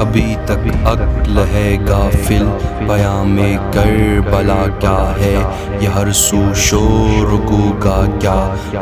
ابھی تک عقل ہے غافل، پیام کربلا کیا ہے؟ یہ ہر سو شور گوگا کیا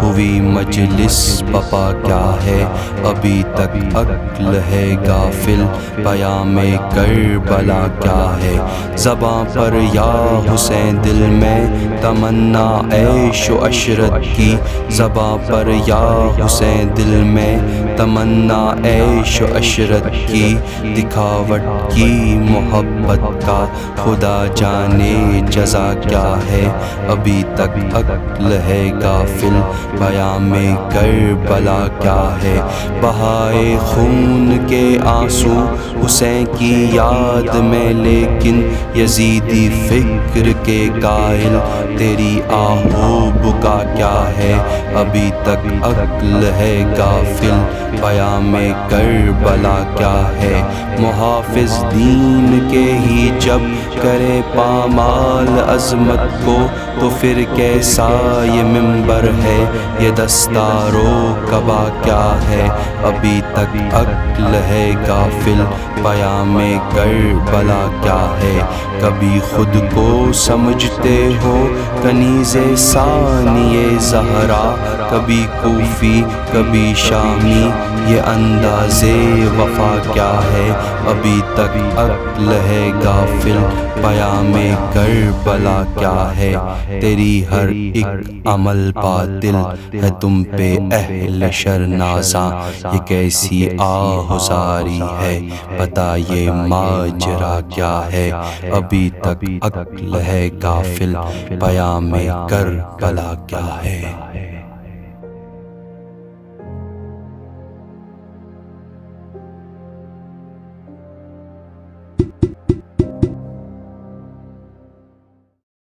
ہوئی مجلس بپا کیا ہے؟ ابھی تک عقل ہے غافل، پیام کربلا کیا ہے؟ زباں پر یا حسین، دل میں تمنا عیش و عشرت کی، زباں پر یا حسین، دل میں تمنا عیش و عشرت کی، دکھاوٹ کی محبت کا خدا جانے جزا کیا ہے؟ ابھی تک عقل ہے غافل، پیام کربلا کیا ہے؟ بہائے خون کے آنسو حسین کی یاد میں، لیکن یزیدی فکر کے قائل، تیری آہو بکا کیا ہے؟ ابھی تک عقل ہے غافل، پیام کربلا کیا ہے؟ محافظ دین کے ہی جب کرے پامال عظمت کو، تو پھر کیسا یہ منبر ہے، یہ دستار و قبا کیا ہے؟ ابھی تک عقل ہے غافل، پیام کربلا کیا ہے؟ کبھی خود کو سمجھتے ہو کنیز ثانی زہرا، کبھی کوفی کبھی شامی، یہ انداز وفا کیا ہے؟ ابھی تک عقل ہے غافل، پیام کربلا کیا ہے؟ تیری ہر ایک عمل باطل ہے، تم پہ اہل شر نازاں، یہ کیسی آہزاری ہے، بتا یہ ماجرا کیا ہے؟ ابھی تک عقل ہے غافل، پیام کربلا کیا ہے؟